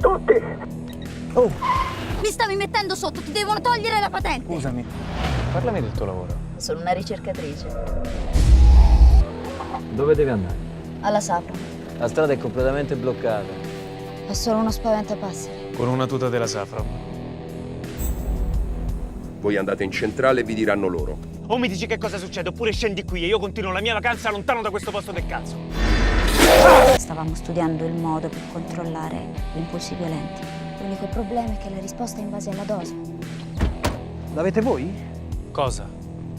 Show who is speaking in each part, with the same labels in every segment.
Speaker 1: tutti!
Speaker 2: Oh,
Speaker 3: Mi stavi mettendo sotto, ti devono togliere la patente!
Speaker 2: scusami. Parlami del tuo lavoro.
Speaker 3: Sono una ricercatrice.
Speaker 4: Dove devi andare?
Speaker 3: Alla Safra.
Speaker 4: La strada è completamente bloccata.
Speaker 3: È solo uno spaventapasseri.
Speaker 5: Con una tuta della Safra.
Speaker 6: Voi andate in centrale e vi diranno loro.
Speaker 5: O mi dici che cosa succede, oppure scendi qui e io continuo la mia vacanza lontano da questo posto del cazzo.
Speaker 3: Stavamo studiando il modo per controllare gli impulsi violenti. L'unico problema è che la risposta è in base alla dose.
Speaker 2: L'avete voi?
Speaker 5: Cosa?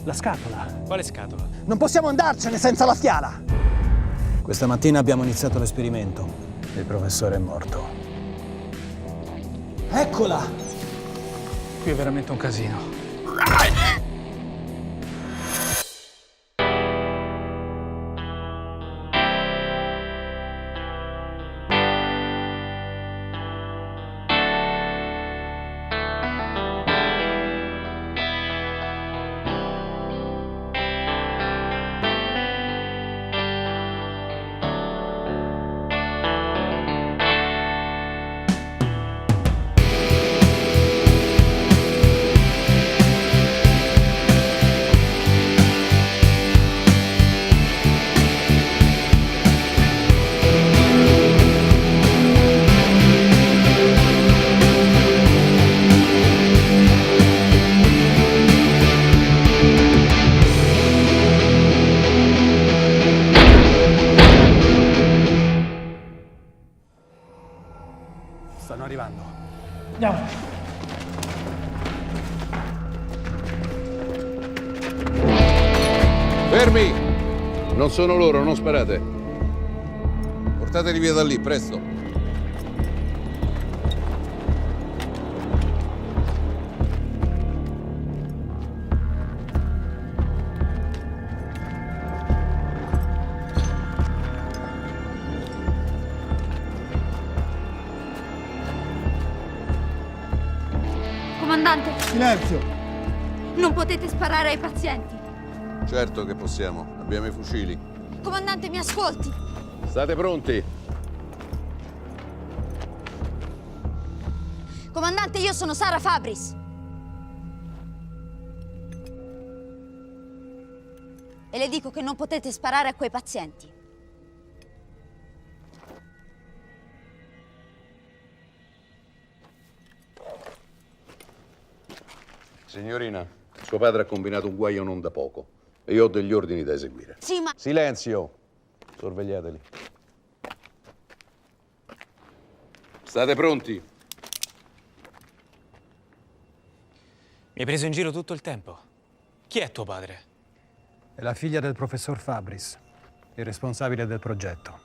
Speaker 2: La scatola.
Speaker 5: Quale scatola?
Speaker 2: Non possiamo andarcene senza la fiala! Questa mattina abbiamo iniziato l'esperimento. Il professore è morto. Eccola!
Speaker 5: Qui è veramente un casino.
Speaker 2: Stanno arrivando.
Speaker 1: Andiamo.
Speaker 7: Fermi! Non sono loro, non sparate. Portateli via da lì, presto.
Speaker 3: Comandante,
Speaker 2: Silenzio!
Speaker 3: non potete sparare ai pazienti.
Speaker 7: Certo che possiamo, abbiamo i fucili.
Speaker 3: Comandante, mi ascolti.
Speaker 7: State pronti?
Speaker 3: Comandante, io sono Sara Fabris. E le dico che non potete sparare a quei pazienti.
Speaker 7: Signorina, suo padre ha combinato un guaio non da poco e io ho degli ordini da eseguire.
Speaker 3: Sì, ma...
Speaker 7: Silenzio! Sorvegliateli. State pronti?
Speaker 5: Mi hai preso in giro tutto il tempo. Chi è tuo padre?
Speaker 2: È la figlia del professor Fabris, il responsabile del progetto.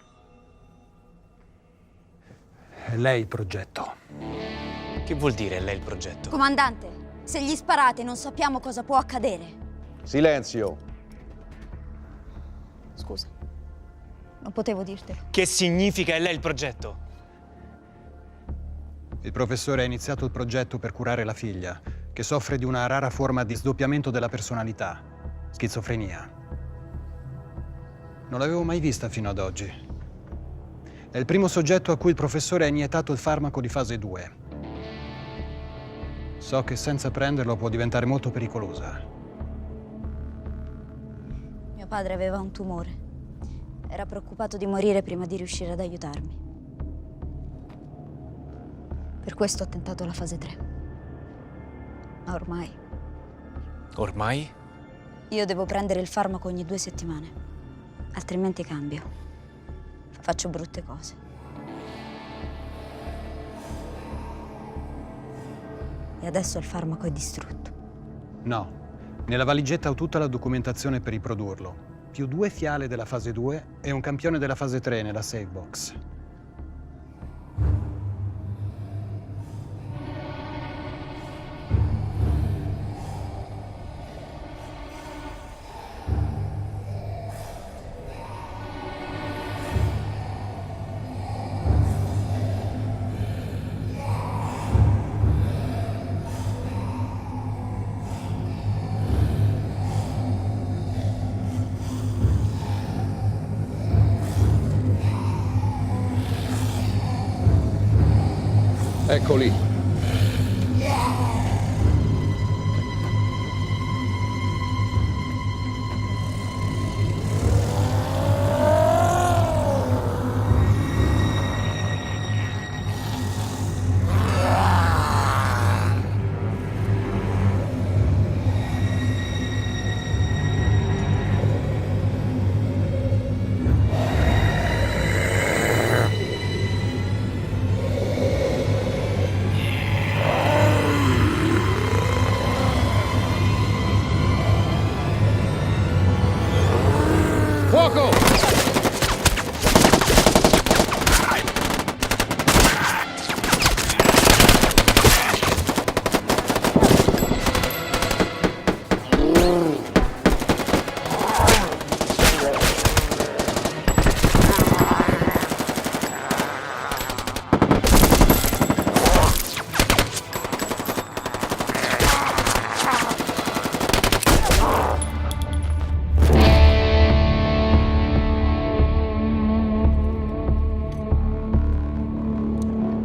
Speaker 2: È lei il progetto.
Speaker 5: Che vuol dire lei il progetto?
Speaker 3: Comandante, se gli sparate non sappiamo cosa può accadere.
Speaker 7: Silenzio!
Speaker 3: Scusa, non potevo dirtelo.
Speaker 5: Che significa è lei il progetto?
Speaker 2: Il professore ha iniziato il progetto per curare la figlia, che soffre di una rara forma di sdoppiamento della personalità, schizofrenia. Non l'avevo mai vista fino ad oggi. È il primo soggetto a cui il professore ha iniettato il farmaco di fase 2. So che senza prenderlo può diventare molto pericolosa.
Speaker 3: Mio padre aveva un tumore. Era preoccupato di morire prima di riuscire ad aiutarmi. Per questo ho tentato la fase 3. Ma ormai
Speaker 5: Ormai?
Speaker 3: io devo prendere il farmaco ogni 2 settimane. Altrimenti cambio. Faccio brutte cose. E adesso il farmaco è distrutto.
Speaker 2: No, nella valigetta ho tutta la documentazione per riprodurlo, più 2 fiale della fase 2 e un campione della fase 3 nella safe box.
Speaker 7: Eccoli. Fuoco!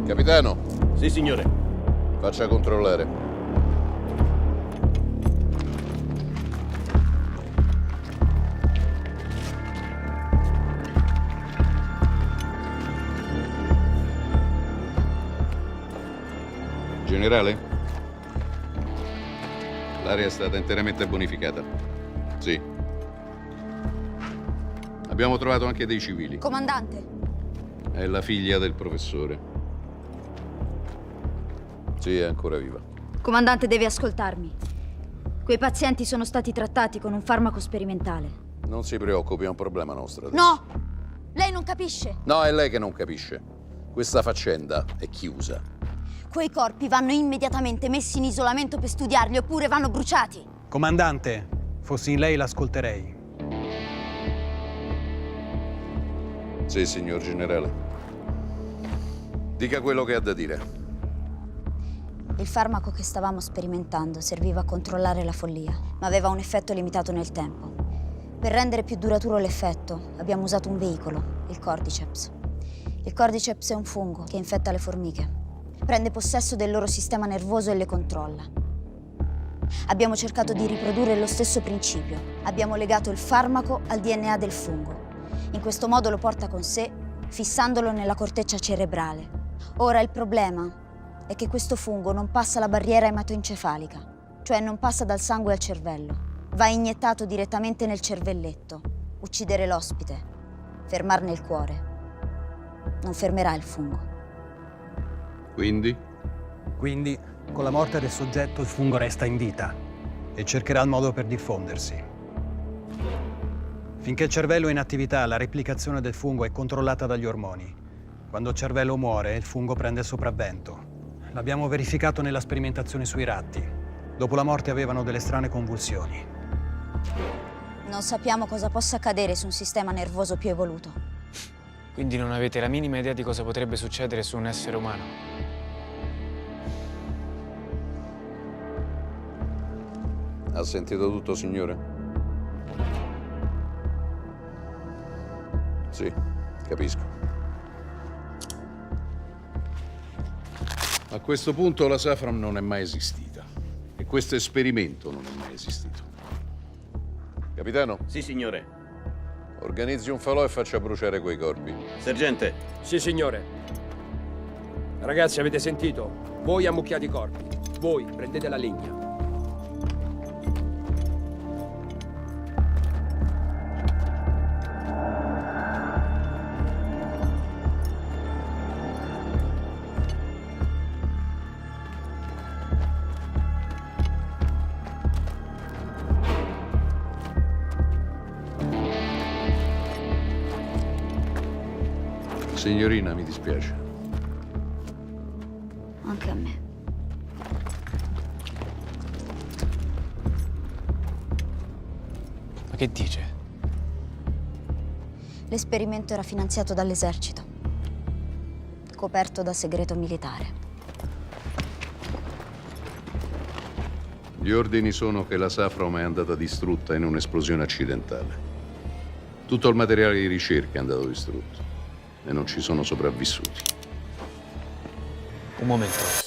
Speaker 7: Capitano,
Speaker 6: Sì, signore.
Speaker 7: faccia controllare. Generale? L'area è stata interamente bonificata. Sì. Abbiamo trovato anche dei civili.
Speaker 3: Comandante,
Speaker 7: È la figlia del professore. Sì, è ancora viva.
Speaker 3: comandante, deve ascoltarmi. Quei pazienti sono stati trattati con un farmaco sperimentale.
Speaker 7: Non si preoccupi, è un problema nostro adesso.
Speaker 3: No! Lei non capisce.
Speaker 7: No, è lei che non capisce. Questa faccenda è chiusa.
Speaker 3: Quei corpi vanno immediatamente messi in isolamento per studiarli oppure vanno bruciati.
Speaker 2: Comandante, fossi in lei l'ascolterei.
Speaker 7: Sì, signor generale. Dica quello che ha da dire.
Speaker 3: Il farmaco che stavamo sperimentando serviva a controllare la follia, ma aveva un effetto limitato nel tempo. Per rendere più duraturo l'effetto, abbiamo usato un veicolo, il Cordyceps. Il Cordyceps è un fungo che infetta le formiche. Prende possesso del loro sistema nervoso e le controlla. Abbiamo cercato di riprodurre lo stesso principio. Abbiamo legato il farmaco al DNA del fungo. In questo modo lo porta con sé, fissandolo nella corteccia cerebrale. Ora il problema è che questo fungo non passa la barriera ematoencefalica, cioè non passa dal sangue al cervello. Va iniettato direttamente nel cervelletto, uccidere l'ospite, fermarne il cuore. Non fermerà il fungo.
Speaker 7: Quindi?
Speaker 2: Quindi, con la morte del soggetto, il fungo resta in vita e cercherà il modo per diffondersi. Finché il cervello è in attività, la replicazione del fungo è controllata dagli ormoni. Quando il cervello muore, il fungo prende il sopravvento. L'abbiamo verificato nella sperimentazione sui ratti. Dopo la morte avevano delle strane convulsioni.
Speaker 3: Non sappiamo cosa possa accadere su un sistema nervoso più evoluto.
Speaker 5: Quindi non avete la minima idea di cosa potrebbe succedere su un essere umano?
Speaker 7: Ha sentito tutto, signore? Sì, capisco. A questo punto la Safram non è mai esistita. E questo esperimento non è mai esistito. Capitano,
Speaker 6: Sì, signore.
Speaker 7: organizzi un falò e faccia bruciare quei corpi.
Speaker 6: Sergente.
Speaker 1: Sì, signore. Ragazzi, avete sentito? Voi ammucchiate i corpi. Voi prendete la legna.
Speaker 7: Signorina, mi dispiace.
Speaker 3: Anche a me.
Speaker 5: Ma che dice?
Speaker 3: L'esperimento era finanziato dall'esercito, coperto da segreto militare.
Speaker 7: Gli ordini sono che la Safram è andata distrutta in un'esplosione accidentale. Tutto il materiale di ricerca è andato distrutto e non ci sono sopravvissuti.
Speaker 5: Un momento.